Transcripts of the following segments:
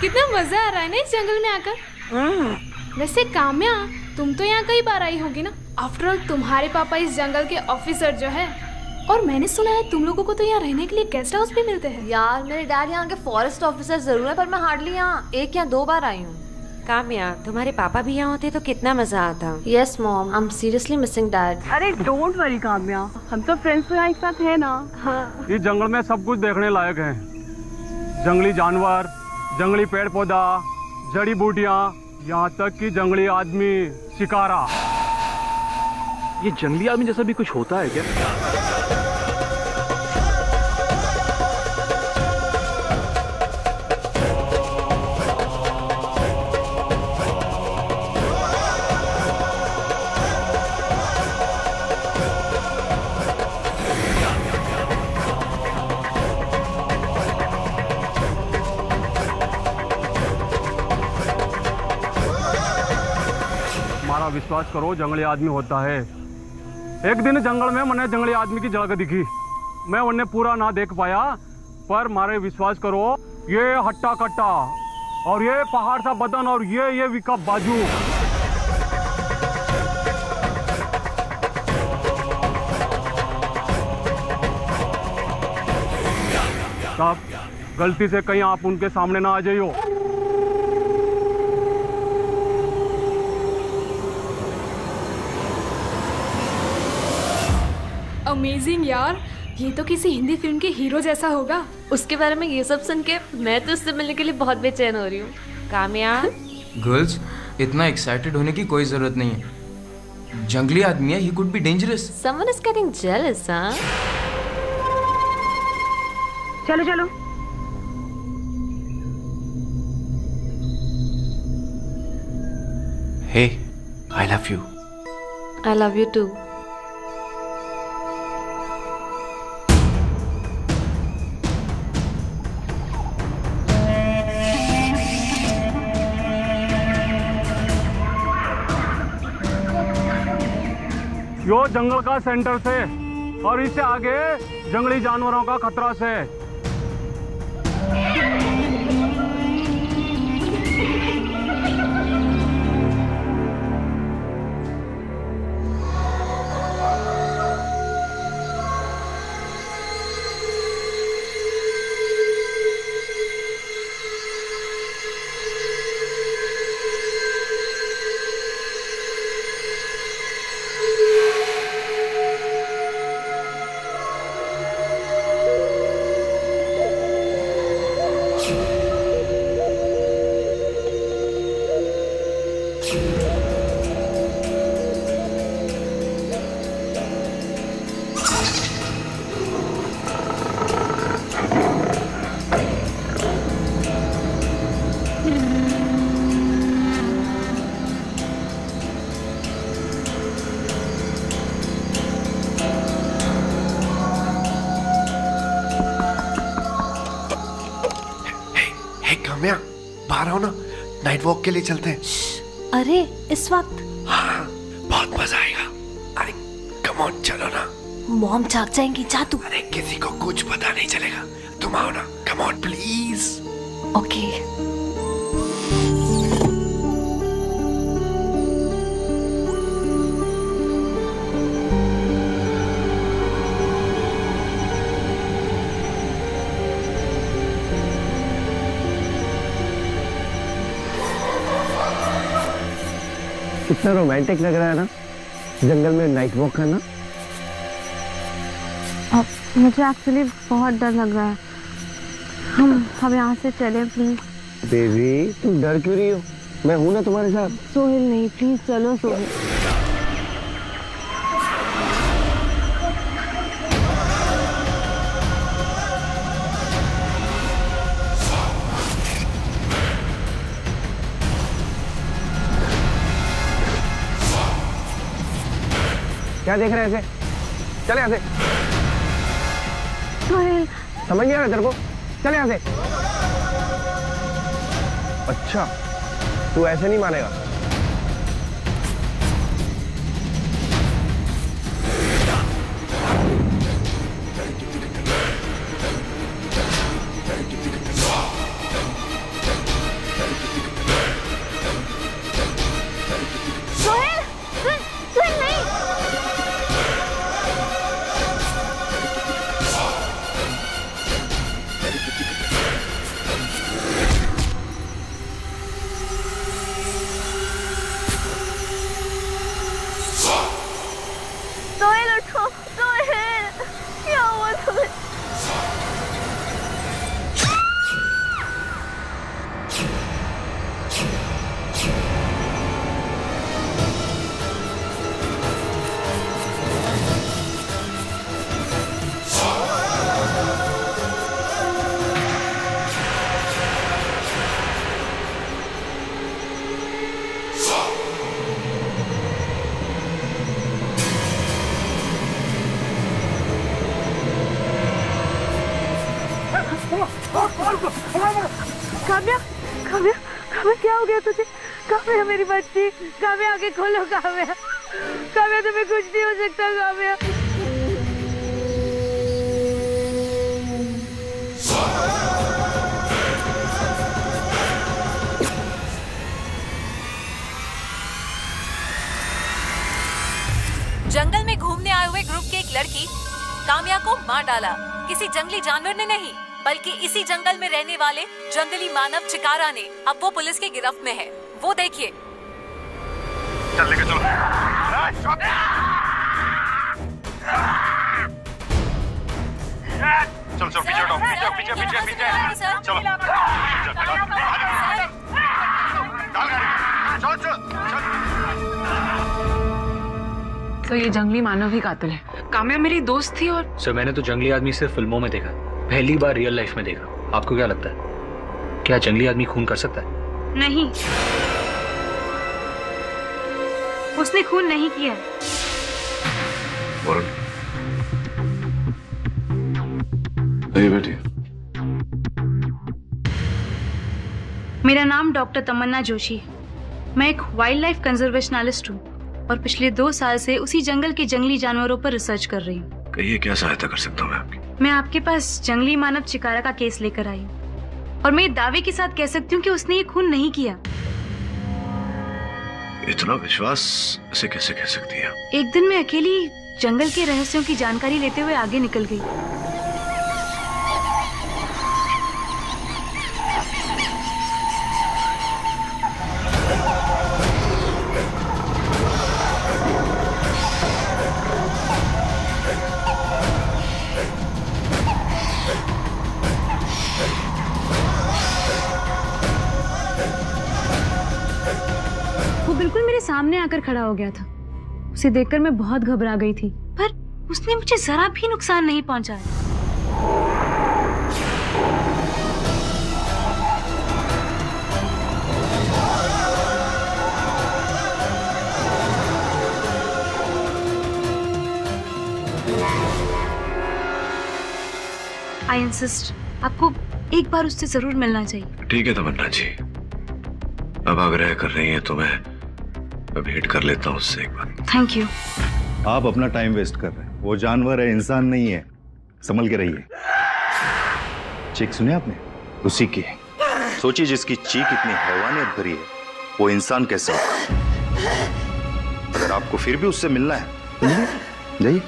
कितना मजा आ रहा है ना इस जंगल में आकर। वैसे काम्या, तुम तो यहाँ कई बार आई होगी ना। आफ्टर ऑल तुम्हारे पापा इस जंगल के ऑफिसर जो है, और मैंने सुना है तुम लोगों को तो यहाँ रहने के लिए गेस्ट हाउस भी मिलते हैं। यार मेरे डैड यहाँ के फॉरेस्ट ऑफिसर जरूर है, पर मैं हार्डली यहाँ 1 या 2 बार आई हूँ। काम्या, तुम्हारे पापा भी यहाँ होते तो कितना मजा आता। Yes mom, I am seriously missing dad. अरे डोंट वरी काम्या, हम तो फ्रेंड्स तो यहाँ एक साथ है ना। हाँ। इस जंगल में सब कुछ देखने लायक है। जंगली जानवर, जंगली पेड़ पौधा, जड़ी बूटियाँ, यहाँ तक कि जंगली आदमी, शिकारा। ये जंगली आदमी जैसा भी कुछ होता है क्या? विश्वास करो, जंगली आदमी होता है। एक दिन जंगल में मैंने जंगली आदमी की झलक दिखी। मैं उन्हें पूरा ना देख पाया, पर मारे विश्वास करो, ये हट्टा कट्टा और ये पहाड़ सा बदन और ये विकप बाजू। साहब, गलती से कहीं आप उनके सामने ना आ जाइयो। अमेजिंग यार, ये तो किसी हिंदी फिल्म के हीरो जैसा होगा। उसके बारे में ये सब सुन के मैं तो उससे मिलने के लिए बहुत बेचैन हो रही हूँ। काम्या, गर्ल्स, इतना एक्साइटेड होने की कोई जरूरत नहीं है। जंगली आदमी है, he could be dangerous. Someone is getting jealous, हाँ? चलो चलो। Hey, I love you. I love you too. यो जंगल का सेंटर से और इससे आगे जंगली जानवरों का खतरा से। बाहर आओ ना, नाइट वॉक के लिए चलते हैं। अरे इस वक्त? हाँ, बहुत मजा आएगा। अरे कम ऑन, चलो ना। मॉम जाग जाएंगी, जा तू। अरे किसी को कुछ पता नहीं चलेगा, तुम आओ ना, कम ऑन प्लीज। ओके। कितना रोमांटिक लग रहा है ना, जंगल में नाइट वॉक करना। अब मुझे एक्चुअली बहुत डर लग रहा है। हम यहाँ से चलें प्लीज। बेबी, तुम डर क्यों रही हो? मैं हूं ना तुम्हारे साथ। सोहेल नहीं, प्लीज चलो सोहेल। क्या देख रहे हैं ऐसे? चले यहाँ से। सोहेल, समझ नहीं आ रहा तेरे को? चले यहाँ से। अच्छा, तू ऐसे नहीं मानेगा। काव्या, काव्या, काव्या क्या हो गया तुझे? काव्या मेरी बच्ची, काव्या आगे खोलो काव्या, काव्या तुम्हें कुछ नहीं हो सकता काव्या। जंगल में घूमने आए हुए ग्रुप की एक लड़की काम्या को मार डाला। किसी जंगली जानवर ने नहीं, बल्कि इसी जंगल में रहने वाले जंगली मानव चिकारा ने। अब वो पुलिस की गिरफ्त में है। वो देखिए। चल लेके चलो। चलो चलो पीछे हटो, पीछे पीछे पीछे चलो। चलो तो ये जंगली मानव ही कातिल है। काम्या मेरी दोस्त थी और सर मैंने तो जंगली आदमी सिर्फ फिल्मों में देखा, पहली बार रियल लाइफ में देखा। आपको क्या लगता है, क्या जंगली आदमी खून कर सकता है? नहीं, उसने खून नहीं किया। बेटी, मेरा नाम डॉक्टर तमन्ना जोशी है। मैं एक वाइल्ड लाइफ कंजर्वेशनलिस्ट हूँ और पिछले 2 साल से उसी जंगल के जंगली जानवरों पर रिसर्च कर रही हूँ। कहिए क्या सहायता कर सकता हूँ मैं आपकी? मैं आपके पास जंगली मानव चिकारा का केस लेकर आई हूँ और मैं दावे के साथ कह सकती हूँ कि उसने ये खून नहीं किया। इतना विश्वास इसे कैसे कह सकती है? एक दिन मैं अकेली जंगल के रहस्यों की जानकारी लेते हुए आगे निकल गई। बिल्कुल मेरे सामने आकर खड़ा हो गया था। उसे देखकर मैं बहुत घबरा गई थी, पर उसने मुझे जरा भी नुकसान नहीं पहुंचाया। आई इंसिस्ट, आपको एक बार उससे जरूर मिलना चाहिए। ठीक है तमन्ना जी, अब आग्रह कर रही हैं तो मैं भेंट कर लेता हूँ उससे एक बार। Thank you. आप अपना टाइम वेस्ट कर रहे हैं। वो जानवर है, इंसान नहीं है। संभल के रहिए। चीख सुने आपने? उसी की। सोचिए जिसकी चीख इतनी हैवानियत भरी है, वो इंसान कैसा होगा? अगर आपको फिर भी उससे मिलना है, जाइए।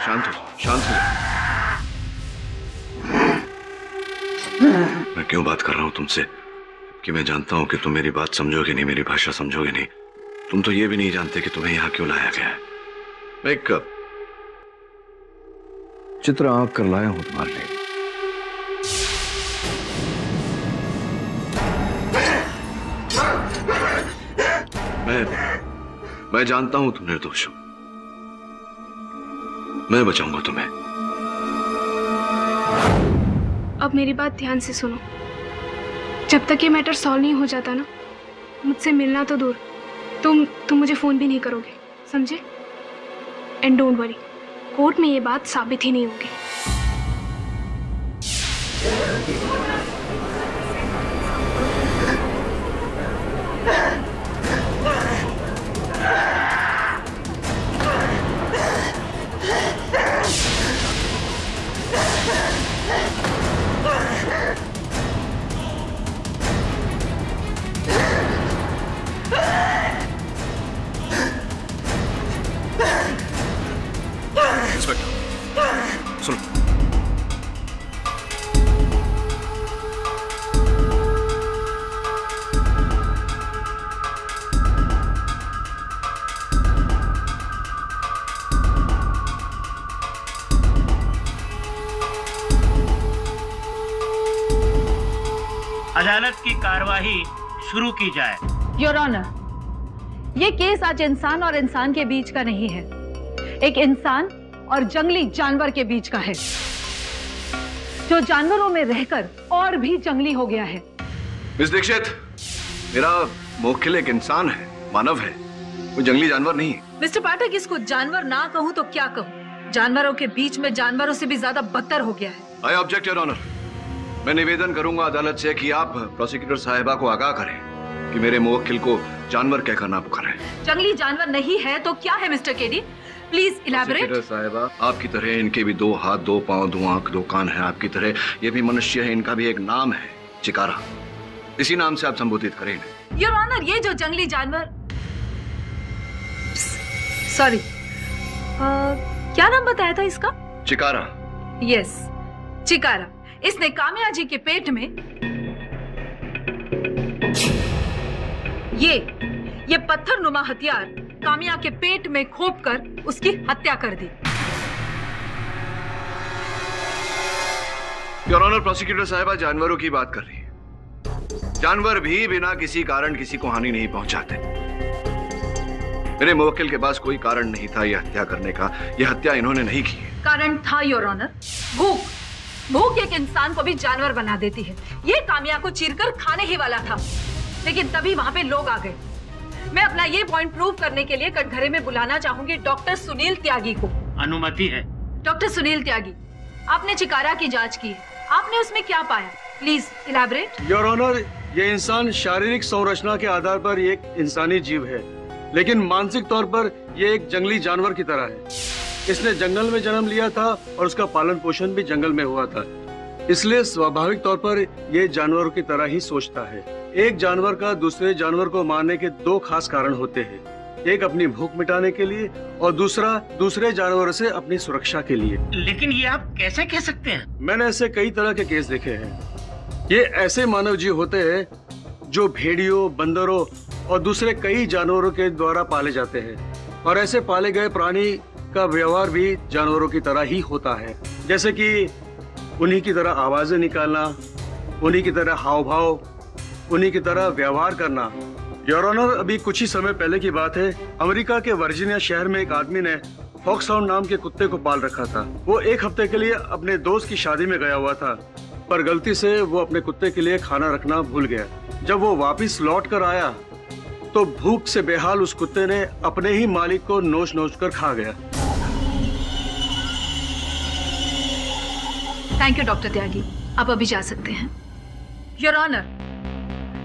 शांत हो। मैं क्यों बात कर रहा हूं तुमसे कि मैं जानता हूं कि तुम मेरी बात समझोगे नहीं, मेरी भाषा समझोगे नहीं। तुम तो ये भी नहीं जानते कि तुम्हें यहां क्यों लाया गया है। मैं एक चित्र आंक कर लाया हूं तुम्हारे लिए। मैं जानता हूं तुम निर्दोष हो। मैं बचाऊंगा तुम्हें। अब मेरी बात ध्यान से सुनो। जब तक ये मैटर सॉल्व नहीं हो जाता ना, मुझसे मिलना तो दूर, तुम मुझे फोन भी नहीं करोगे, समझे? एंड डोंट वरी, कोर्ट में ये बात साबित ही नहीं होगी। इंस्पेक्टर सुनो, अदालत की कार्यवाही शुरू की जाए। योर ऑनर, ये केस आज इंसान और इंसान के बीच का नहीं है, एक इंसान और जंगली जानवर के बीच का है, जो जानवरों में रहकर और भी जंगली हो गया है। मिस दीक्षित, मेरा मोक्खिल एक इंसान है, मानव है, कोई जंगली जानवर नहीं है। मिस्टर पाठक, इसको जानवर ना कहूँ तो क्या कहूँ? जानवरों के बीच में जानवरों से भी ज्यादा बदतर हो गया है। I object your honour. मैं निवेदन करूंगा अदालत से कि आप प्रोसिक्यूटर साहिबा को आगाह करें कि मेरे मुवक्किल को जानवर कहकर ना पुकारें। जंगली जानवर नहीं है तो क्या है mister KD? Please elaborate. Prosecutor साहिबा, आपकी तरह इनके भी 2 हाथ, 2 पांव, 2 आंख, 2 कान है। आपकी तरह ये भी मनुष्य है, इनका भी एक नाम है, चिकारा। इसी नाम से आप संबोधित करें। योर ऑनर, ये जो जंगली जानवर, सॉरी, क्या नाम बताया था इसका? चिकारा। यस, चिकारा। इसने काम्या जी के पेट में ये पत्थर नुमा हथियार काम्या के पेट में खोपकर उसकी हत्या कर दी। योर ऑनर, प्रोसिक्यूटर साहिबा जानवरों की बात कर रही है। जानवर भी बिना किसी कारण किसी को हानि नहीं पहुंचाते। मेरे मुवक्किल के पास कोई कारण नहीं था यह हत्या करने का। यह हत्या इन्होंने नहीं की। कारण था योर ऑनर, भूख। भूख एक इंसान को भी जानवर बना देती है। ये काम्या को चीरकर खाने ही वाला था, लेकिन तभी वहां पे लोग आ गए। मैं अपना ये पॉइंट प्रूव करने के लिए कटघरे में बुलाना चाहूंगी डॉक्टर सुनील त्यागी को। अनुमति है। डॉक्टर सुनील त्यागी, आपने चिकारा की जांच की है, आपने उसमें क्या पाया? Please elaborate. योर ऑनर, ये इंसान शारीरिक संरचना के आधार पर एक इंसानी जीव है, लेकिन मानसिक तौर पर यह एक जंगली जानवर की तरह है। इसने जंगल में जन्म लिया था और उसका पालन पोषण भी जंगल में हुआ था, इसलिए स्वाभाविक तौर पर यह जानवरों की तरह ही सोचता है। एक जानवर का दूसरे जानवर को मारने के 2 खास कारण होते हैं। एक अपनी भूख मिटाने के लिए और दूसरा दूसरे जानवरों से अपनी सुरक्षा के लिए। लेकिन ये आप कैसे कह सकते हैं? मैंने ऐसे कई तरह के केस देखे हैं। ये ऐसे मानव जीव होते हैं जो भेड़ियों, बंदरों और दूसरे कई जानवरों के द्वारा पाले जाते हैं, और ऐसे पाले गए प्राणी का व्यवहार भी जानवरों की तरह ही होता है, जैसे कि उन्हीं की तरह आवाजें निकालना, उन्हीं की तरह हाव भाव, उन्हीं की तरह व्यवहार करना। योर ऑनर, अभी कुछ ही समय पहले की बात है, अमेरिका के वर्जीनिया शहर में एक आदमी ने फॉक्सहाउंड नाम के कुत्ते को पाल रखा था। वो 1 हफ्ते के लिए अपने दोस्त की शादी में गया हुआ था, पर गलती से वो अपने कुत्ते के लिए खाना रखना भूल गया। जब वो वापस लौट कर आया तो भूख से बेहाल उस कुत्ते ने अपने ही मालिक को नोच नोच कर खा गया। थैंक यू डॉक्टर त्यागी, आप अभी जा सकते हैं। योर ऑनर,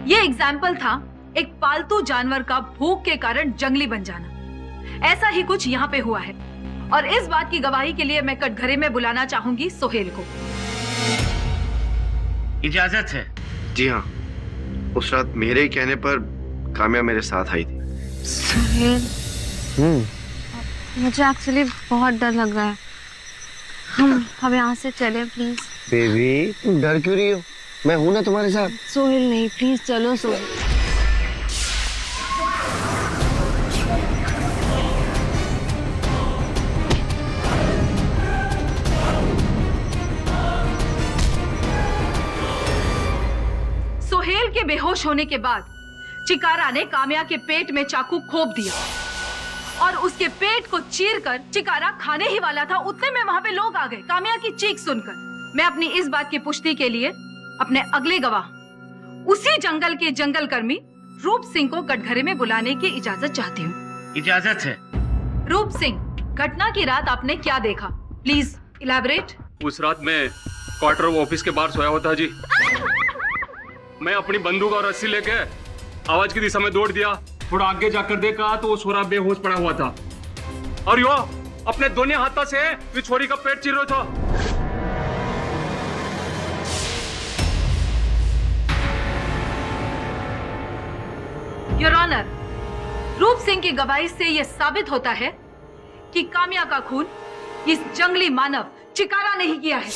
ये एग्जाम्पल था एक पालतू जानवर का भूख के कारण जंगली बन जाना। ऐसा ही कुछ यहाँ पे हुआ है, और इस बात की गवाही के लिए मैं कटघरे में बुलाना चाहूंगी सोहेल को। इजाजत है? जी हाँ, उस रात मेरे ही कहने पर काम्या मेरे साथ आई थी। सोहेल, मुझे एक्चुअली बहुत डर लग रहा है। हम यहाँ से चले प्लीज। बेबी, तुम डर क्यों रही हो? मैं हूं ना तुम्हारे साथ। सोहेल नहीं, प्लीज चलो सोहेल। सोहेल के बेहोश होने के बाद चिकारा ने काम्या के पेट में चाकू खोप दिया और उसके पेट को चीरकर चिकारा खाने ही वाला था। उतने में वहां पे लोग आ गए काम्या की चीख सुनकर। मैं अपनी इस बात की पुष्टि के लिए अपने अगले गवाह, उसी जंगल के जंगल कर्मी रूप सिंह को कटघरे में बुलाने की इजाजत चाहती हूँ। इजाजत है। रूप सिंह, घटना की रात आपने क्या देखा? Please elaborate. उस रात मैं क्वार्टर ऑफिस के बाहर सोया हुआ था जी। मैं अपनी बंदूक और रस्सी लेके आवाज की दिशा में दौड़ दिया। थोड़ा आगे जाकर देखा तो वो छोरा बेहोश पड़ा हुआ था, और यो अपने दोनों हाथों से इस छोरी का पेट चीर रहा था। योर ऑनर, रूप सिंह की गवाही से यह साबित होता है कि काम्या का खून इस जंगली मानव चिकारा नहीं किया है।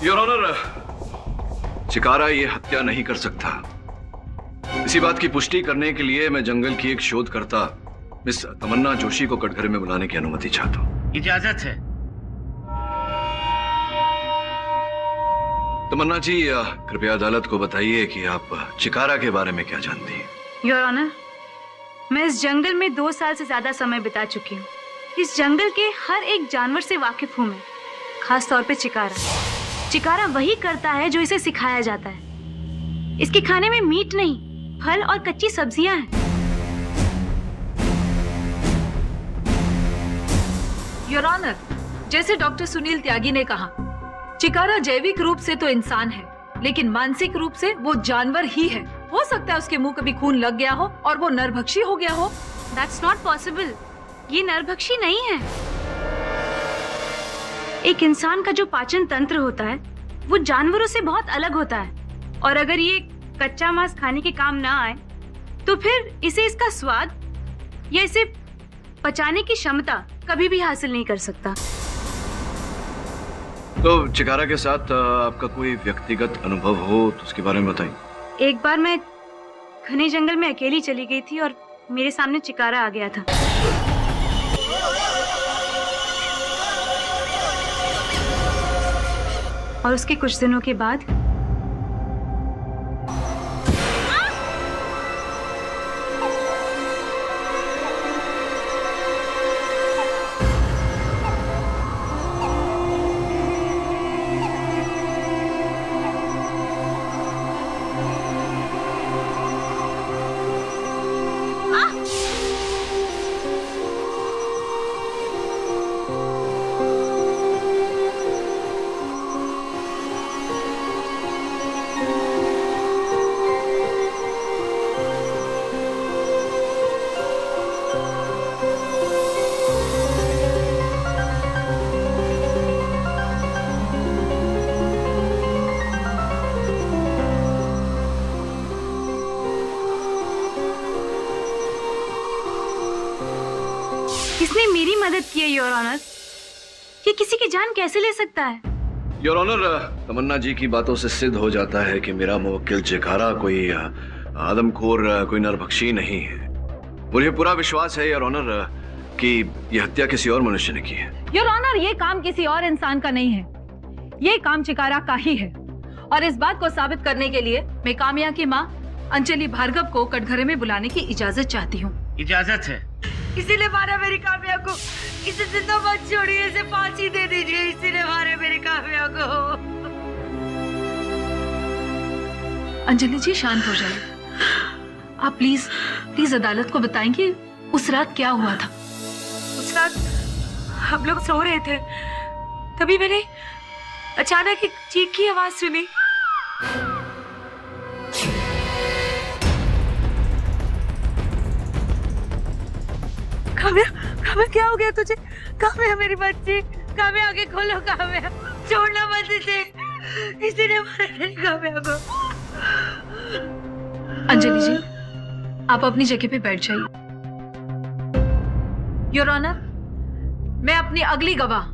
योर ऑनर, चिकारा ये हत्या नहीं कर सकता। इसी बात की पुष्टि करने के लिए मैं जंगल की एक शोधकर्ता मिस तमन्ना जोशी को कटघरे में बुलाने की अनुमति चाहता हूँ। इजाजत है। तमन्ना जी, कृपया अदालत को बताइए कि आप चिकारा के बारे में क्या जानती हैं? योर ऑनर, मैं इस जंगल में 2 साल से ज्यादा समय बिता चुकी हूँ। इस जंगल के हर एक जानवर से वाकिफ हूँ मैं, खास तौर पे चिकारा। चिकारा वही करता है जो इसे सिखाया जाता है। इसके खाने में मीट नहीं, फल और कच्ची सब्जियां हैं। योर ऑनर, जैसे डॉक्टर सुनील त्यागी ने कहा, चिकारा जैविक रूप से तो इंसान है, लेकिन मानसिक रूप से वो जानवर ही है। हो सकता है उसके मुंह कभी खून लग गया हो और वो नरभक्षी हो गया हो। That's not possible. ये नरभक्षी नहीं है। एक इंसान का जो पाचन तंत्र होता है वो जानवरों से बहुत अलग होता है, और अगर ये कच्चा मांस खाने के काम ना आए तो फिर इसे इसका स्वाद या इसे पचाने की क्षमता कभी भी हासिल नहीं कर सकता। तो चिकारा के साथ आपका कोई व्यक्तिगत अनुभव हो तो उसके बारे में बताइए। एक बार मैं घने जंगल में अकेली चली गई थी और मेरे सामने चिकारा आ गया था। और उसके कुछ दिनों के बाद किसने मेरी मदद की है योर ऑनर? ये किसी की जान कैसे ले सकता है? योर ऑनर, तमन्ना जी की बातों से सिद्ध हो जाता है कि मेरा मुवक्किल चिकारा कोई आदमखोर, कोई नरभक्षी नहीं है। मुझे पूरा विश्वास है योर ऑनर कि यह हत्या किसी और मनुष्य ने की है। योर ऑनर, ये काम किसी और इंसान का नहीं है, ये काम चिकारा का ही है। और इस बात को साबित करने के लिए मैं काम्या की माँ अंजलि भार्गव को कटघरे में बुलाने की इजाजत चाहती हूँ। इजाजत है। किसी ने मारा मेरी काम्या को, इसे जिंदा मत छोड़िए, इसे फांसी दे दीजिए। इसी ने मारे मेरी काम्या को। अंजलि जी शांत हो जाइए। आप प्लीज प्लीज अदालत को बताएंगे उस रात क्या हुआ था। उस रात हम लोग सो रहे थे, तभी मैंने अचानक एक चीख की आवाज सुनी। काम्या, काम्या क्या हो गया तुझे? काम्या मेरी बच्ची, काम्या आगे खोलो, काम्या छोड़ना मत इसे, इसी ने मारा मेरी काम्या को। अंजलि जी, आप अपनी जगह पे बैठ जाइए। योर ऑनर, मैं अपनी अगली गवाह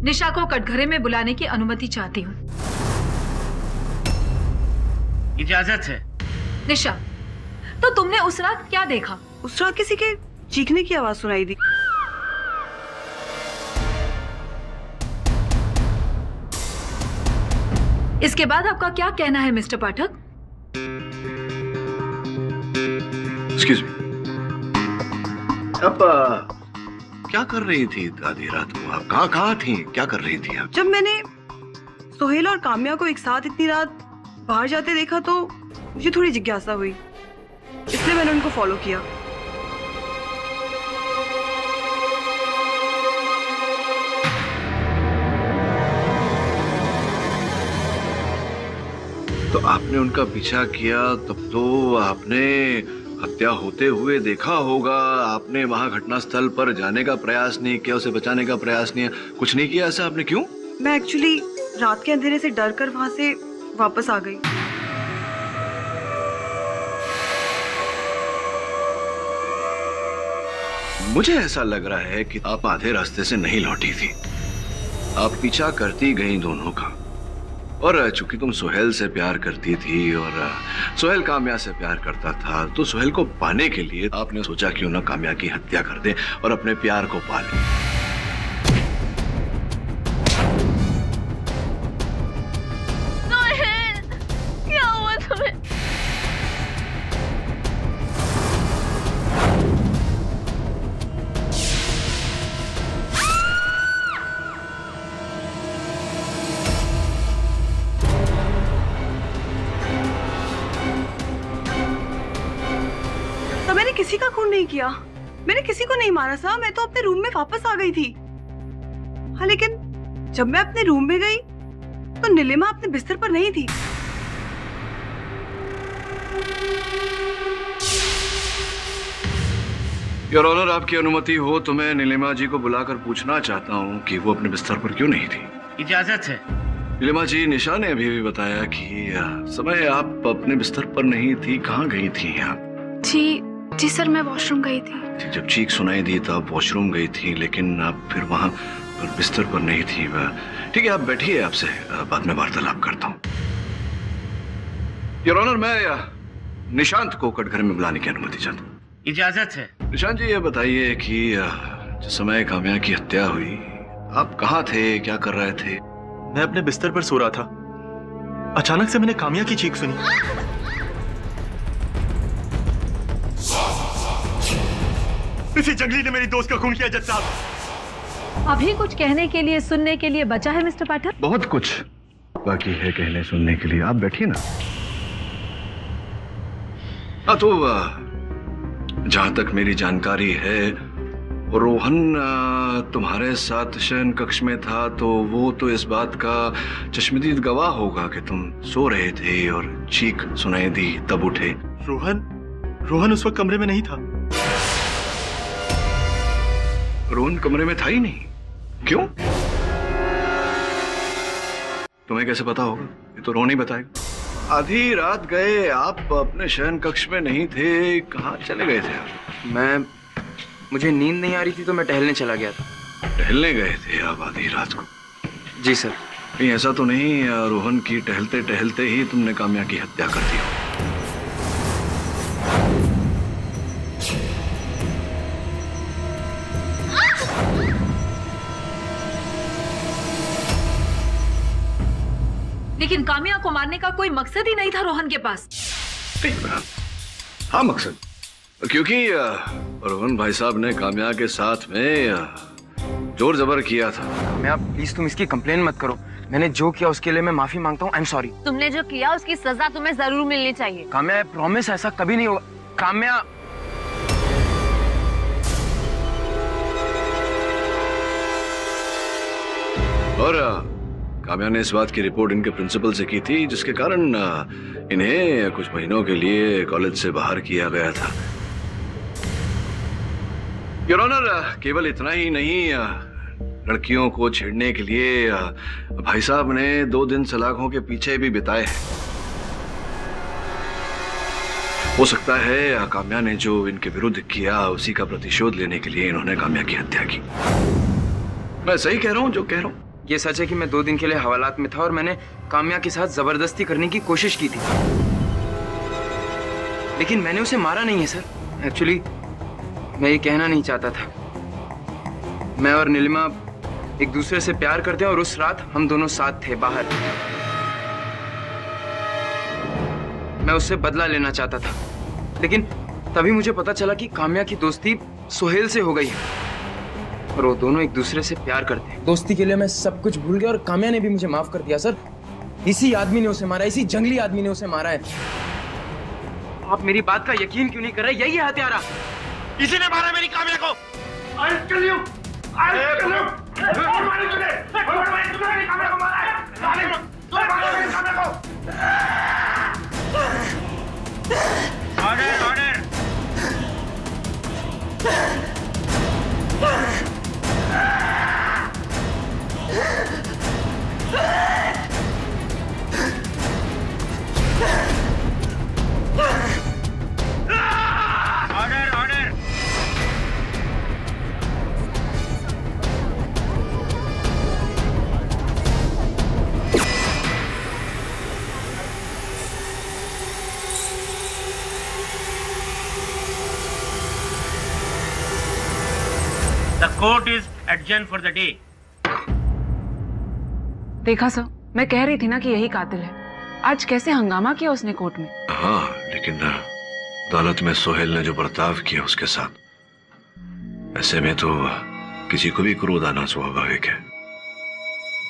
निशा को कटघरे में बुलाने की अनुमति चाहती हूँ। इजाजत है। निशा, तो तुमने उस रात क्या देखा? उस रात किसी के चीखने की आवाज सुनाई दी। इसके बाद आपका क्या कहना है मिस्टर पाठक? एक्सक्यूज मी, अब क्या कर रही थी आधी रात को? आप कहाँ थी? क्या कर रही थी आप? जब मैंने सोहेल और काम्या को एक साथ इतनी रात बाहर जाते देखा तो मुझे थोड़ी जिज्ञासा हुई, इसलिए मैंने उनको फॉलो किया। तो आपने उनका पीछा किया, तब तो आपने हत्या होते हुए देखा होगा। आपने वहां घटनास्थल पर जाने का प्रयास नहीं किया, उसे बचाने का प्रयास नहीं, कुछ नहीं किया ऐसा आपने? क्यों? मैं एक्चुअली रात के अंधेरे से डर कर वहां से वापस आ गई। मुझे ऐसा लग रहा है कि आप आधे रास्ते से नहीं लौटी थी, आप पीछा करती गई दोनों का। और चूंकि तुम सोहेल से प्यार करती थी और सोहेल काम्या से प्यार करता था, तो सोहेल को पाने के लिए आपने सोचा क्यों ना काम्या की हत्या कर दे और अपने प्यार को पा ले। क्या हुआ तुम्हें? किसी का खून नहीं किया, मैंने किसी को नहीं मारा साहब। मैं तो अपने रूम में वापस आ गई थी। हाँ, लेकिन जब मैं अपने रूम में गई तो नीलिमा अपने बिस्तर पर नहीं थी। योर ऑनर, आपकी अनुमति हो तो मैं नीलिमा जी को बुलाकर पूछना चाहता हूँ कि वो अपने बिस्तर पर क्यों नहीं थी। इजाजत है। नीलिमा जी, निशा ने अभी भी बताया कि समय आप अपने बिस्तर पर नहीं थी, कहाँ गई थी आप? जी सर, मैं वॉशरूम गई थी। जब चीख सुनाई दी तो आप वॉशरूम गई थी, लेकिन आप फिर वहाँ पर बिस्तर पर नहीं थी। ठीक है, आप बैठिए, आपसे बाद में वार्तालाप करता हूँ। योर ऑनर, मैं निशांत को कटघरे में बुलाने की अनुमति चाहता हूँ। इजाजत है। निशांत जी, ये बताइए कि जिस समय काम्या की हत्या हुई आप कहाँ थे, क्या कर रहे थे? मैं अपने बिस्तर पर सो रहा था। अचानक से मैंने काम्या की चीख सुनी। इसी जंगली ने मेरी दोस्त का खून किया जज साहब। अभी कुछ कहने के लिए, सुनने के लिए बचा है मिस्टर पाठक? बहुत कुछ बाकी है कहने सुनने के लिए, आप बैठिए ना। हाँ, तो जहां तक मेरी जानकारी है, रोहन तुम्हारे साथ शयन कक्ष में था, तो वो तो इस बात का चश्मदीद गवाह होगा कि तुम सो रहे थे और चीख सुनाई दी तब उठे। रोहन उस वक्त कमरे में नहीं था। रोहन कमरे में था ही नहीं? क्यों? तुम्हें कैसे पता होगा? ये तो रोहन ही बताएगा। आधी रात गए आप, अपने शयन कक्ष में नहीं थे, कहाँ चले गए थे आप? मुझे नींद नहीं आ रही थी तो मैं टहलने चला गया था। टहलने गए थे आप आधी रात को? जी सर। कहीं ऐसा तो नहीं रोहन की टहलते टहलते ही तुमने काम्या की हत्या कर दी हो? लेकिन काम्या को मारने का कोई मकसद ही नहीं था रोहन के पास। हाँ, मकसद, क्योंकि रोहन भाई साहब ने काम्या के साथ में जोर जबर किया था। काम्या, प्लीज तुम इसकी कंप्लेन मत करो। मैंने जो किया उसके लिए मैं माफी मांगता हूँ। I am sorry. तुमने जो किया उसकी सजा तुम्हें जरूर मिलनी चाहिए। काम्या, प्रॉमिस ऐसा कभी नहीं होगा। काम्या, और काम्या ने इस बात की रिपोर्ट इनके प्रिंसिपल से की थी, जिसके कारण इन्हें कुछ महीनों के लिए कॉलेज से बाहर किया गया था। योर ऑनर, केवल इतना ही नहीं, लड़कियों को छेड़ने के लिए भाई साहब ने 2 दिन सलाखों के पीछे भी बिताए हैं। हो सकता है काम्या ने जो इनके विरुद्ध किया उसी का प्रतिशोध लेने के लिए इन्होंने काम्या की हत्या की। मैं सही कह रहा हूँ जो कह रहा हूँ? ये सच है कि मैं 2 दिन के लिए हवालात में था और मैंने काम्या के साथ जबरदस्ती करने की कोशिश की थी, लेकिन मैंने उसे मारा नहीं है सर। एक्चुअली मैं ये कहना नहीं चाहता था। मैं और नीलिमा एक दूसरे से प्यार करते हैं और उस रात हम दोनों साथ थे बाहर। मैं उससे बदला लेना चाहता था, लेकिन तभी मुझे पता चला कि काम्या की दोस्ती सोहेल से हो गई है और वो दोनों एक दूसरे से प्यार करते हैं। दोस्ती के लिए मैं सब कुछ भूल गया और काम्या ने भी मुझे माफ कर दिया सर। इसी आदमी ने उसे मारा, इसी जंगली आदमी ने उसे मारा है। आप मेरी बात का यकीन क्यों नहीं कर रहे? यही है हत्यारा। इसी ने मारा मेरी काम्या को। I'll kill you. I'll kill you. मारी तूने मेरी काम्या को मारा है। तूने मारा मेरी काम्या को। Order. The court is adjourned for the day. देखा सर, मैं कह रही थी ना कि यही कातिल है। आज कैसे हंगामा किया उसने कोर्ट में। हाँ, लेकिन अदालत में सोहेल ने जो बर्ताव किया उसके साथ, ऐसे में तो किसी को भी क्रोध आना स्वाभाविक है।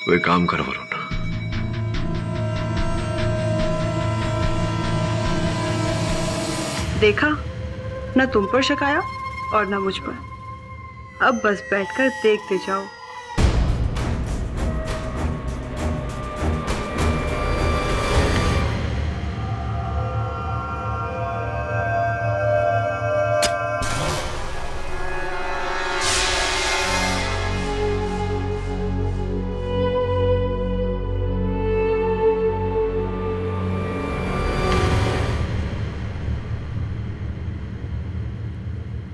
तो एक काम कर वरुण, देखा, न तुम पर शक आया और न मुझ पर। अब बस बैठकर देखते जाओ।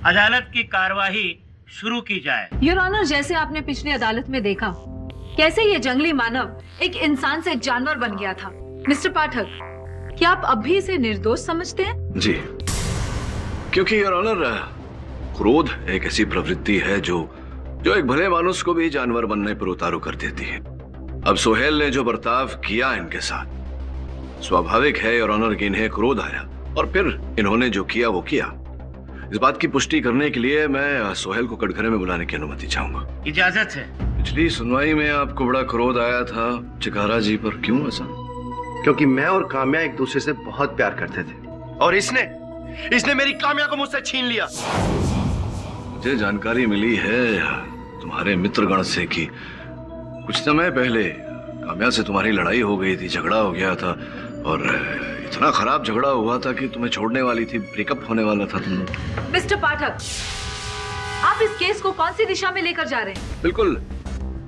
अदालत की कार्यवाही शुरू की जाए। योर ऑनर, जैसे आपने पिछली अदालत में देखा कैसे ये जंगली मानव एक इंसान से जानवर बन गया था। मिस्टर पाठक, क्या आप अब भी इसे निर्दोष समझते हैं? जी, क्योंकि योर ऑनर, क्रोध एक ऐसी प्रवृत्ति है जो एक भले मानुष को भी जानवर बनने पर उतारू कर देती है। अब सोहेल ने जो बर्ताव किया इनके साथ, स्वाभाविक है योर ऑनर कि इन्हें क्रोध आया और फिर इन्होंने जो किया वो किया। इस बात की पुष्टि करने के लिए मैं सोहेल को कटघरे में बुलाने की अनुमति चाहूंगा। इजाजत है। पिछली सुनवाई में आपको बड़ा क्रोध आया था चिकारा जी पर, क्यों ऐसा? क्योंकि मैं और काम्या एक दूसरे से बहुत प्यार करते थे और इसने मेरी काम्या को मुझसे छीन लिया। मुझे जानकारी मिली है तुम्हारे मित्रगण से कि कुछ समय पहले काम्या से तुम्हारी लड़ाई हो गई थी, झगड़ा हो गया था और इतना खराब झगड़ा हुआ था कि तुम्हें छोड़ने वाली थी, ब्रेकअप होने वाला था तुम लोग। मिस्टर पाठक, आप इस केस को कौन सी दिशा में लेकर जा रहे हैं? बिल्कुल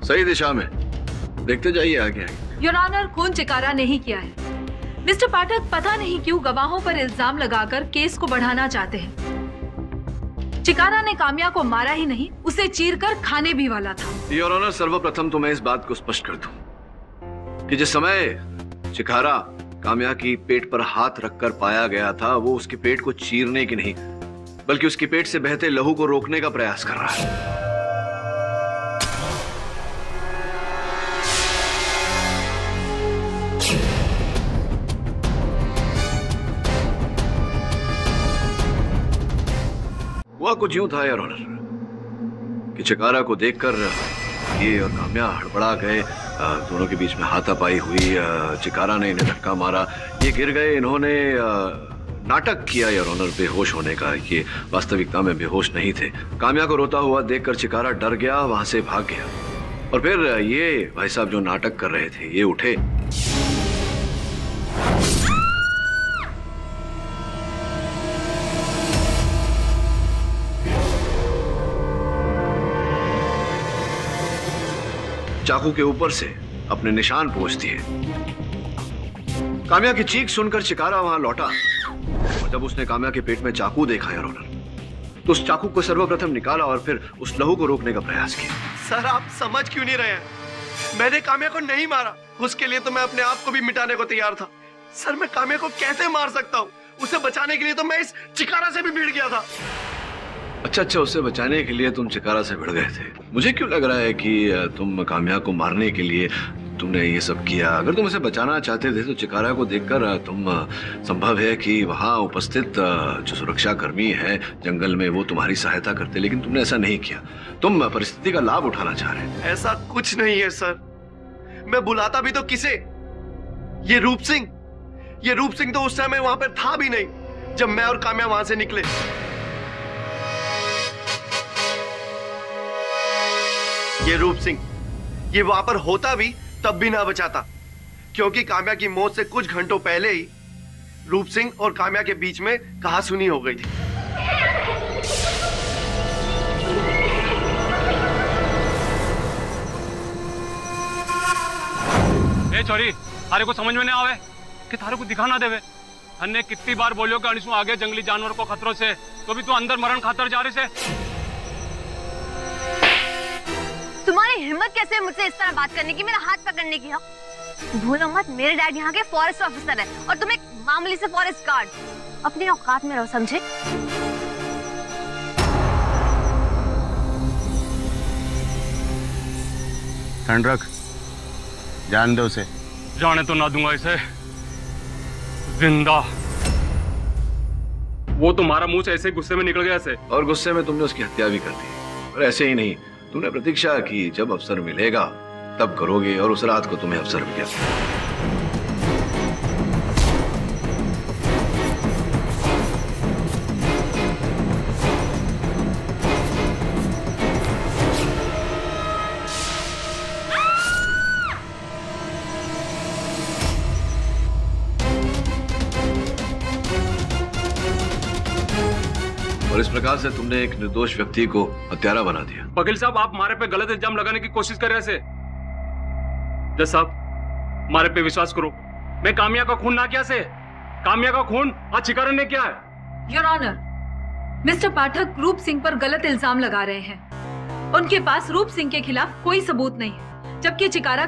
सही दिशा में, देखते जाइए आगे। योर ऑनर, खून चिकारा नहीं किया है। मिस्टर पाठक, पता नहीं क्यों गवाहों पर इल्जाम लगाकर केस को बढ़ाना चाहते हैं। चिकारा ने काम्या को मारा ही नहीं, उसे चीरकर खाने भी वाला था। योर ऑनर, सर्वप्रथम तो मैं इस बात को स्पष्ट कर दूं कि जिस समय चिकारा काम्या की पेट पर हाथ रखकर पाया गया था, वो उसके पेट को चीरने की नहीं बल्कि उसके पेट से बहते लहू को रोकने का प्रयास कर रहा है। हुआ कुछ यूं था योर ऑनर कि चिकारा को देखकर ये और काम्या हड़बड़ा गए, दोनों के बीच में हाथापाई हुई, चिकारा ने इन्हें धक्का मारा, ये गिर गए। इन्होंने नाटक किया योर ऑनर बेहोश होने का, ये वास्तविकता में बेहोश नहीं थे। काम्या को रोता हुआ देखकर चिकारा डर गया, वहां से भाग गया और फिर ये भाई साहब जो नाटक कर रहे थे ये उठे। चाकू के ऊपर से अपने निशान पोंछ दिए। काम्या की चीख सुनकर चिकारा वहां लौटा और जब उसने काम्या के पेट में चाकू देखा योर ऑनर, तो उस चाकू को सर्वप्रथम निकाला और फिर उस लहू को रोकने का प्रयास किया। सर, आप समझ क्यों नहीं रहे हैं? मैंने काम्या को नहीं मारा, उसके लिए तो मैं अपने आप को भी मिटाने को तैयार था। सर, मैं काम्या को कैसे मार सकता हूँ? उसे बचाने के लिए तो मैं इस चिकारा से भी भिड़ गया था। अच्छा, उसे बचाने के लिए तुम चिकारा से भिड़ गए थे। मुझे क्यों लग रहा है कि तुम काम्या को मारने के लिए तुमने ये सब किया। अगर तुम उसे बचाना चाहते थे तो चिकारा को देखकर तुम संभव है कि वहां उपस्थित जो सुरक्षा कर्मी है जंगल में वो तुम्हारी सहायता करते, लेकिन तुमने ऐसा नहीं किया। तुम परिस्थिति का लाभ उठाना चाह रहे थे। ऐसा कुछ नहीं है सर, मैं बुलाता भी तो किसे? ये रूप सिंह तो उस समय वहां पर था भी नहीं जब मैं और काम्या वहां से निकले। ये रूप सिंह, ये वहां पर होता भी तब भी ना बचाता, क्योंकि काम्या की मौत से कुछ घंटों पहले ही रूप सिंह और काम्या के बीच में कहासुनी हो गई थी। ए चोरी, थारे को समझ में नहीं आवे कि थारे को दिखा ना देवे। अन्ने कितनी बार बोलियो कि अनिसु आगे जंगली जानवर को खतरों से, तो भी तू अंदर मरण खातर जा रहे से। तुम्हारी हिम्मत कैसे है मुझसे इस तरह बात करने की, मेरा हाथ पकड़ने की? भूलो मत, मेरे डैड यहाँ के फॉरेस्ट ऑफिसर है और तुम एक मामूली से फॉरेस्ट गार्ड। अपनी औकात में रहो, समझे? ठंड रख, जान दे उसे। जाने तो ना दूंगा इसे जिंदा। वो तुम्हारा मुंह से ऐसे गुस्से में निकल गया ऐसे, और गुस्से में तुमने उसकी हत्या भी कर दी। और ऐसे ही नहीं, तुमने प्रतीक्षा की जब अवसर मिलेगा तब करोगे, और उस रात को तुम्हें अवसर मिला। और इस प्रकार से तुमने एक निर्दोष व्यक्ति को हत्यारा बना दिया। वकील साहब, आप हमारे पे गलत इल्जाम लगाने की कोशिश कर रहे हैं। जज साहब, हमारे पे विश्वास करो। मैं काम्या का खून ना किया से। काम्या का खून आज चिकारा ने किया है। योर ऑनर, मिस्टर पाठक रूप सिंह पर गलत इल्जाम लगा रहे हैं। उनके पास रूप सिंह के खिलाफ कोई सबूत नहीं है, जबकि चिकारा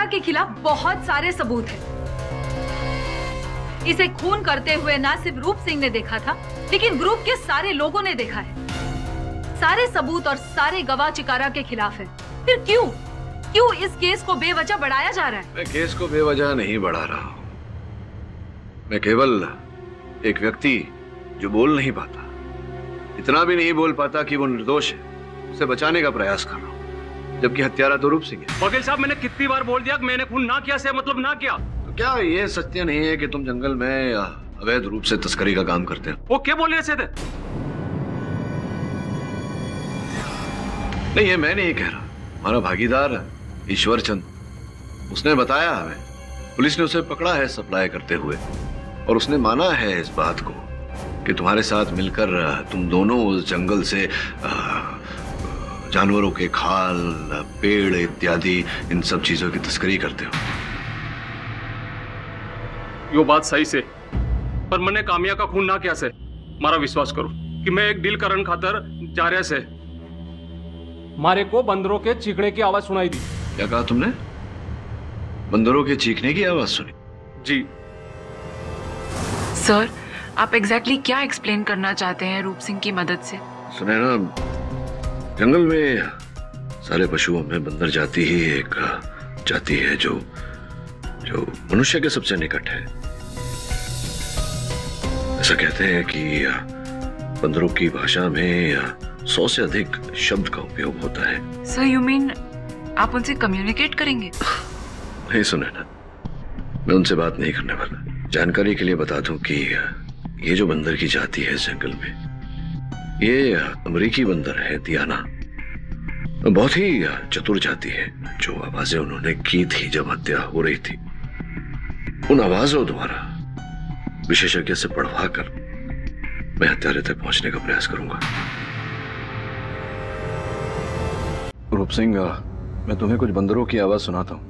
के खिलाफ बहुत सारे सबूत हैं। इसे खून करते हुए ना सिर्फ रूप सिंह ने देखा था, लेकिन ग्रुप के सारे लोगों ने देखा है। सारे सबूत और सारे गवाह चिकारा के खिलाफ है। फिर क्यों इस केस को बेवजह बढ़ाया जा रहा है? मैं केस को बेवजह नहीं बढ़ा रहा हूं। मैं केवल एक व्यक्ति जो बोल नहीं पाता, इतना भी नहीं बोल पाता कि वो निर्दोष है, उसे बचाने का प्रयास कर रहा हूं, जबकि हत्यारा तो रूप सिंह है। वकील साहब, मैंने कितनी बार बोल दिया कि मैंने खून ना किया से मतलब ना किया। तो क्या ये सत्य नहीं है कि तुम जंगल में अवैध रूप से तस्करी का काम करते हो? वो क्या बोल रहे थे? नहीं, ये मैं नहीं कह रहा, हमारा भागीदार ईश्वर चंद, उसने बताया हमें। पुलिस ने उसे पकड़ा है सप्लाई करते हुए, और उसने माना है इस बात को कि तुम्हारे साथ मिलकर तुम दोनों उस जंगल से जानवरों के खाल, पेड़ इत्यादि इन सब चीजों की तस्करी करते हो। यो बात सही से, पर मैंने काम्या का खून ना किया से। मारा विश्वास करो कि मैं एक डील करन खातर जा रहा से मारे को बंदरों के चीखने की आवाज सुनाई दी। क्या कहा तुमने? बंदरों के चीखने की आवाज सुनी? जी सर, आप एग्जैक्टली क्या एक्सप्लेन करना चाहते हैं रूप सिंह की मदद से? सुने ना, जंगल में सारे पशुओं में बंदर जाति ही एक जाति है जो मनुष्य के सबसे निकट है। ऐसा कहते हैं कि बंदरों की भाषा में 100 से अधिक शब्द का उपयोग होता है। सर, यू मीन आप उनसे कम्युनिकेट करेंगे? नहीं, सुने ना, मैं उनसे बात नहीं करने वाला। जानकारी के लिए बता दूं कि ये जो बंदर की जाति है जंगल में, ये अमेरिकी बंदर है, दियाना। बहुत ही चतुर जाति है। जो आवाजें उन्होंने की थी जब हत्या हो रही थी, उन आवाजों द्वारा विशेषज्ञ से पढ़वा कर मैं हत्यारे तक पहुंचने का प्रयास करूंगा। रूप सिंह, मैं तुम्हें कुछ बंदरों की आवाज सुनाता हूं।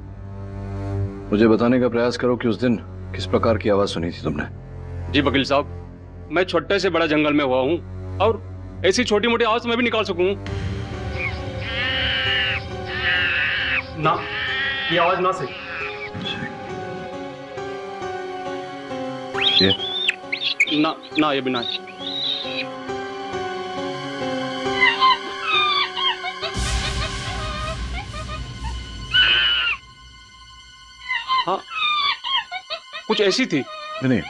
मुझे बताने का प्रयास करो कि उस दिन किस प्रकार की आवाज सुनी थी तुमने। जी वकील साहब, मैं छोटे से बड़ा जंगल में हुआ हूँ, और ऐसी छोटी मोटी आवाज मैं भी निकाल सकूं। ना, ये आवाज ना से। ये ना ये भी ना। हाँ, कुछ ऐसी थी। नहीं,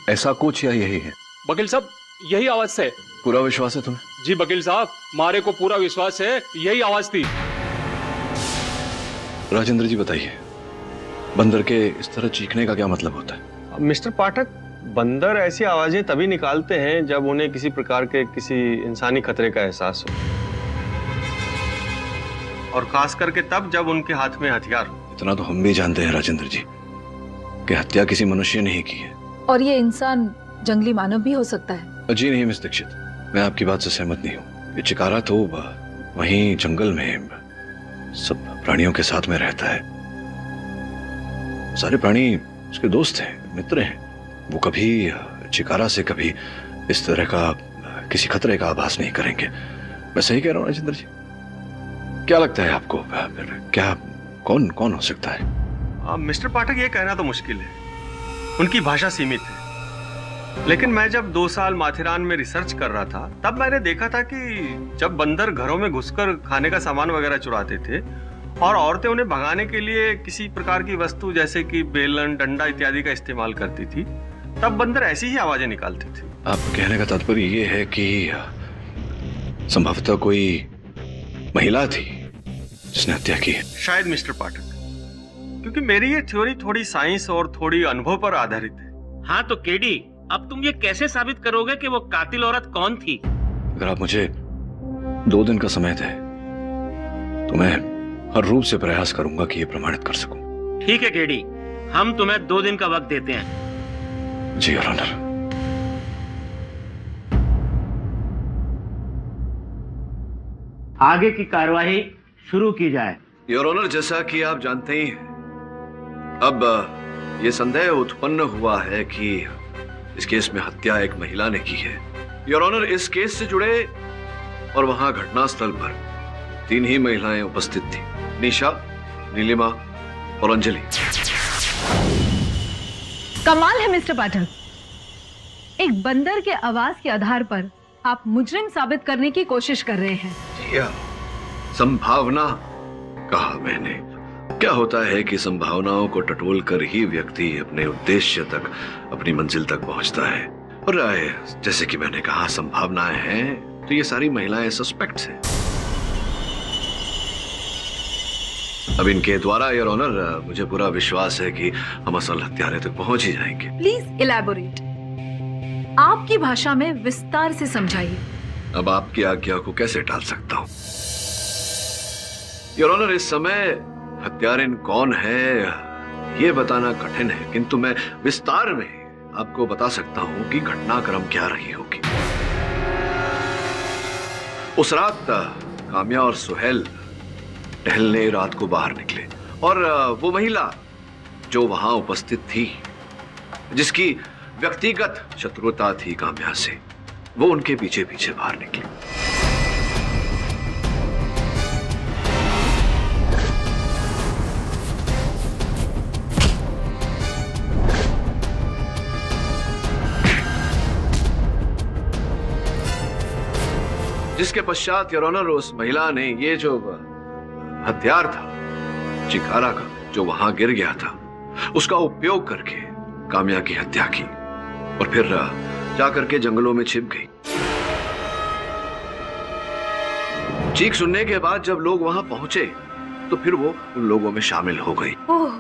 ऐसा कुछ या यही है? वकील साहब, यही आवाज से। पूरा विश्वास है तुम्हें? जी वकील साहब, मारे को पूरा विश्वास है, यही आवाज थी। राजेंद्र जी बताइए, बंदर के इस तरह चीखने का क्या मतलब होता है? मिस्टर पाठक, बंदर ऐसी आवाजें तभी निकालते हैं जब उन्हें किसी प्रकार के किसी इंसानी खतरे का एहसास हो, और खास करके तब जब उनके हाथ में हथियार हो। इतना तो हम भी जानते हैं राजेंद्र जी कि हत्या किसी मनुष्य ने ही की है। और ये इंसान जंगली मानव भी हो सकता है। जी नहीं मिस दीक्षित, मैं आपकी बात से सहमत नहीं हूँ। ये चिकारा तो वहीं जंगल में सब प्राणियों के साथ में रहता है। सारे प्राणी उसके दोस्त हैं, मित्र हैं। वो कभी चिकारा से कभी इस तरह का किसी खतरे का आभास नहीं करेंगे। मैं सही कह रहा हूँ राजेंद्र जी? क्या लगता है आपको, क्या कौन कौन हो सकता है? मिस्टर पाठक, ये कहना तो मुश्किल है। उनकी भाषा सीमित है। लेकिन मैं जब 2 साल माथेरान में रिसर्च कर रहा था, तब मैंने देखा था कि जब बंदर घरों में घुसकर खाने का सामान वगैरह चुराते थे और औरतें उन्हें भगाने के लिए किसी प्रकार की वस्तु जैसे कि बेलन, डंडा इत्यादि का इस्तेमाल करती थी, तब बंदर ऐसी ही आवाजें निकालते थे। आप कहने का तात्पर्य ये है कि संभवतः कोई महिला थी जिसने हत्या की है? शायद मिस्टर पाठक, क्योंकि मेरी ये थ्योरी थोड़ी साइंस और थोड़ी अनुभव पर आधारित है। हाँ तो केडी, अब तुम ये कैसे साबित करोगे कि वो कातिल औरत कौन थी? अगर आप मुझे 2 दिन का समय दें तो मैं हर रूप से प्रयास करूंगा कि ये प्रमाणित कर सकूं। ठीक है केडी, हम तुम्हें 2 दिन का वक्त देते हैं। जी योर ऑनर। आगे की कार्यवाही शुरू की जाए। योर ऑनर, जैसा कि आप जानते ही हैं, अब ये संदेह उत्पन्न हुआ है कि इस केस में हत्या एक महिला ने की है। योर ऑनर, इस केस से जुड़े और वहां घटनास्थल पर 3 ही महिलाएं उपस्थित थी, निशा, नीलिमा और अंजलि। कमाल है मिस्टर पाठक, एक बंदर के आवाज के आधार पर आप मुजरिम साबित करने की कोशिश कर रहे हैं। संभावना कहा मैंने। क्या होता है कि संभावनाओं को टटोल कर ही व्यक्ति अपने उद्देश्य तक, अपनी मंजिल तक पहुंचता है। और जैसे कि मैंने कहा, संभावनाएं हैं तो ये सारी महिलाएं सस्पेक्ट्स हैं। अब इनके द्वारा योर ऑनर मुझे पूरा विश्वास है कि हम असल हत्यारे तक पहुंच ही जाएंगे। प्लीज इलैबोरेट, आपकी भाषा में विस्तार से समझाइए। अब आपकी आज्ञा को कैसे टाल सकता हूं योर ऑनर। इस समय हत्यारिन कौन है ये बताना कठिन है, किंतु मैं विस्तार में आपको बता सकता हूं कि घटनाक्रम क्या रही होगी। उस रात काम्या और सुहेल टहलने रात को बाहर निकले और वो महिला जो वहां उपस्थित थी, जिसकी व्यक्तिगत शत्रुता थी काम्या से, वो उनके पीछे पीछे बाहर निकली। जिसके पश्चात योर ऑनर उस महिला ने ये जो हथियार था चिकारा का, जो वहां गिर गया था, उसका उपयोग करके काम्या की हत्या की और फिर जाकर के जंगलों में छिप गई। चीख सुनने के बाद जब लोग वहां पहुंचे तो फिर वो उन लोगों में शामिल हो गई। ओह,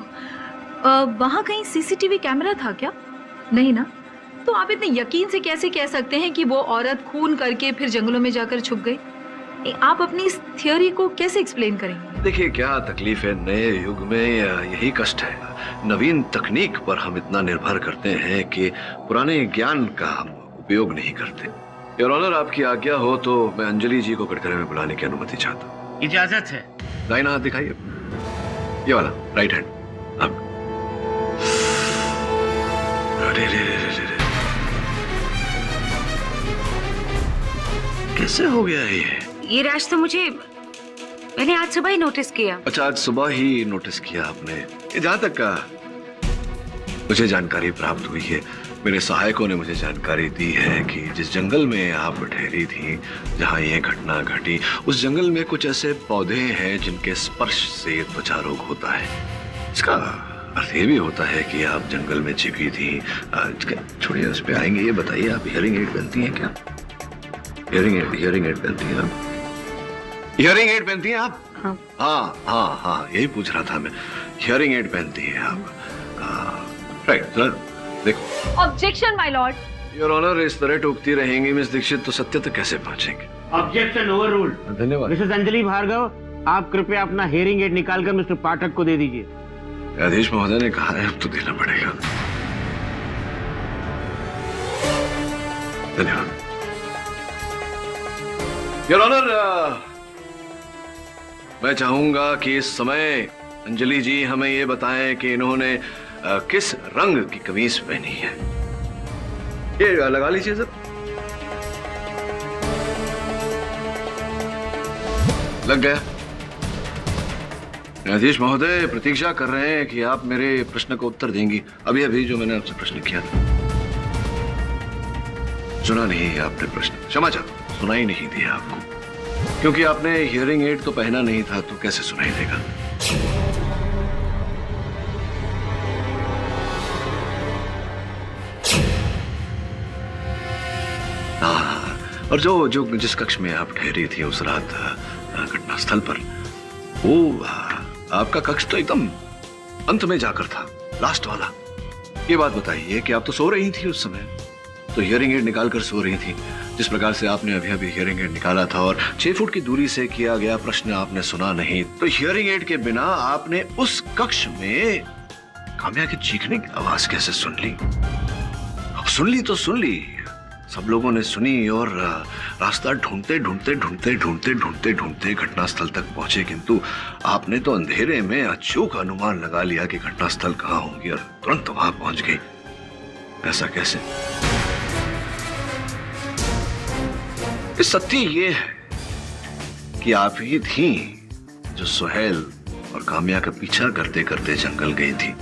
वहां कहीं सीसीटीवी कैमरा था क्या? नहीं ना? तो आप इतने यकीन से कैसे कह सकते हैं कि वो औरत खून करके फिर जंगलों में जाकर छुप गई? आप अपनी इस थियोरी को कैसे एक्सप्लेन करेंगे? देखिए, क्या तकलीफ है, नए युग में यही कष्ट है। नवीन तकनीक पर हम इतना निर्भर करते हैं कि पुराने ज्ञान का हम उपयोग नहीं करते। योर ऑनर, आपकी आज्ञा हो तो मैं अंजलि जी को कटघरे में बुलाने की अनुमति चाहता हूँ। इजाजत है। दाहिना हाथ दिखाइए, ये वाला राइट हैंड। अब कैसे हो गया ये राज तो मैंने आज सुबह ही नोटिस किया। अच्छा, आज सुबह ही नोटिस किया आपने। जहां तक मुझे जानकारी प्राप्त हुई है, मेरे सहायकों ने मुझे जानकारी दी है कि जिस जंगल में आप ठहरी थी, जहां ये घटना घटी, उस जंगल में कुछ ऐसे पौधे हैं जिनके स्पर्श से त्वचा रोग होता है। इसका अर्थ ये भी होता है कि आप जंगल में छिपी थी। छोड़िए, उस पर आएंगे। ये बताइए, आप हियरिंग एड पहनती हैं क्या? हियरिंग एड पहनती हैं आप? हियरिंग एड पहनती हैं आप? हाँ, यही पूछ रहा था मैं। हियरिंग एड पहनती हैं आप? राइट सर, देखो। Objection my lord. Your honour, इस तरह टूकती रहेंगी मिस दीक्षित तो सत्य तक कैसे पहुंचेंगे? Objection overruled. धन्यवाद। मिसेस अंजलि भार्गव, आप कृपया अपना हियरिंग एड निकालकर मिस्टर पाठक को दे दीजिए। न्यायाधीश महोदय ने कहा है, अब तो देना पड़ेगा। धन्यवाद। योर ऑनर, मैं चाहूंगा कि इस समय अंजलि जी हमें ये बताएं कि इन्होंने किस रंग की कमीज पहनी है। ये लगा लीजिए सर। लग गया। न्यायाधीश महोदय प्रतीक्षा कर रहे हैं कि आप मेरे प्रश्न का उत्तर देंगी। अभी अभी जो मैंने आपसे प्रश्न किया था, सुना नहीं है आपने प्रश्न। क्षमा चाहता हूं, सुनाई नहीं दिया आपको, क्योंकि आपने हियरिंग एड तो पहना नहीं था, तो कैसे सुनाई देगा? हाँ, और जो जिस कक्ष में आप ठहरी थी उस रात घटनास्थल पर, वो आपका कक्ष तो एकदम अंत में जाकर था, लास्ट वाला। ये बात बताइए कि आप तो सो रही थी उस समय, तो हियरिंग एड निकाल कर सो रही थी, जिस प्रकार से आपने अभी अभी हियरिंग एड निकाला था, और 6 फुट की दूरी से किया गया प्रश्न आपने सुना नहीं, तो हियरिंग एड के बिना आपने उस कक्ष में काम्या की चीखने की आवाज कैसे सुन ली? अब सुन ली तो सुन ली, सब लोगों ने सुनी और रास्ता ढूंढते ढूंढते ढूंढते ढूंढते ढूंढते ढूंढते घटनास्थल तक पहुंचे, किंतु आपने तो अंधेरे में अचूक अनुमान लगा लिया कि घटनास्थल कहाँ होगी और तुरंत वहां पहुंच गई। ऐसा कैसे? इस सत्य ये है कि आप ही थी जो सुहेल और काम्या का पीछा करते करते जंगल गई थी,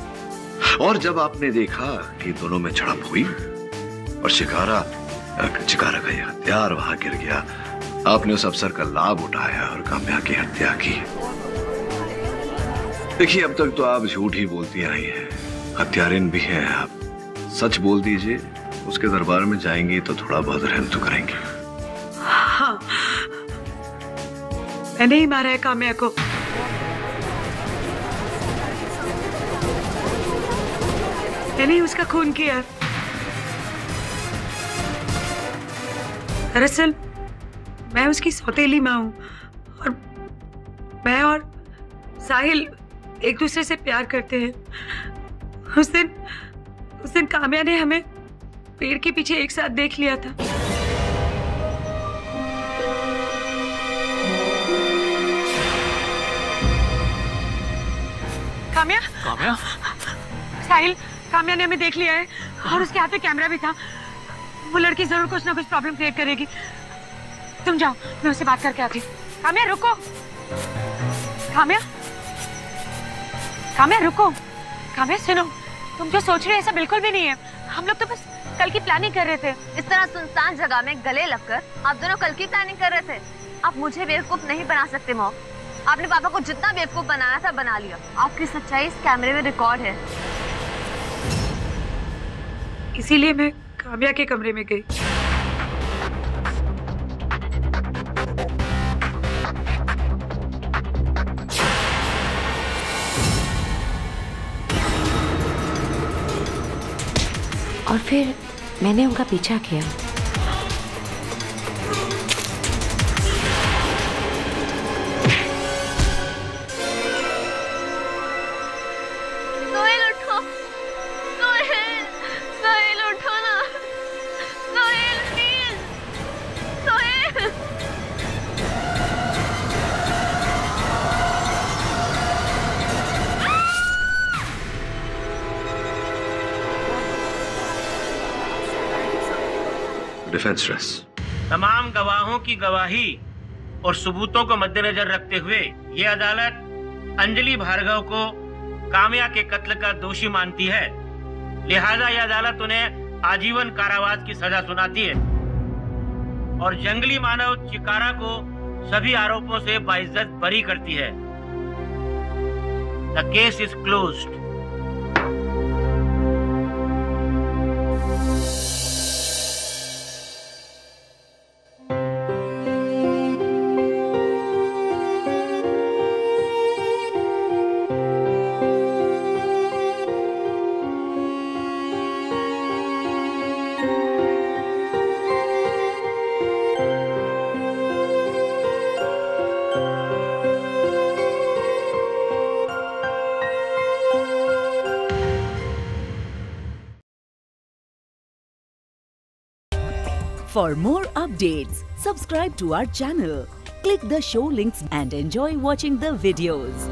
और जब आपने देखा कि दोनों में झड़प हुई और चिकारा का यह हथियार वहां गिर गया, आपने उस अवसर का लाभ उठाया और काम्या की हत्या की। देखिए, अब तक तो आप झूठ ही बोलती आई हैं, हत्यारिन भी हैं आप। सच बोल दीजिए, उसके दरबार में जाएंगी तो थोड़ा बहुत रहम तो करेंगे। हाँ, मैंने ही मारा है काम्या को। मैंने ही उसका खून किया। दरअसल मैं उसकी सौतेली माँ हूँ और मैं और साहिल एक दूसरे से प्यार करते हैं। उस दिन काम्या ने हमें पेड़ के पीछे एक साथ देख लिया था। काम्या? साहिल, काम्या ने हमें देख लिया है और उसके हाथ में कैमरा भी था। वो लड़की जरूर कुछ ना कुछ प्रॉब्लम क्रिएट करेगी। तुम जाओ, मैं उससे बात करके आती हूँ। काम्या रुको, काम्या रुको। काम्या सुनो, तुम जो सोच रहे हो ऐसा बिल्कुल भी नहीं है। हम लोग तो बस कल की प्लानिंग कर रहे थे। इस तरह सुनसान जगह में गले लगकर आप दोनों कल की प्लानिंग कर रहे थे। आप मुझे बेवकूफ नहीं बना सकते मॉम। आपने पापा को जितना बेवकूफ बनाया था बना लिया। आपकी सच्चाई इस कैमरे में रिकॉर्ड है। इसीलिए मैं काम्या के कमरे में गई। और फिर मैंने उनका पीछा किया। Defence dress. तमाम गवाहों की गवाही और सबूतों को मद्देनजर रखते हुए ये अदालत अंजलि भार्गव को काम्या के कत्ल का दोषी मानती है। लिहाजा यह अदालत उन्हें आजीवन कारावास की सजा सुनाती है और जंगली मानव चिकारा को सभी आरोपों से बाइज्जत बरी करती है। The case is closed. For more updates, subscribe to our channel, click the show links and enjoy watching the videos.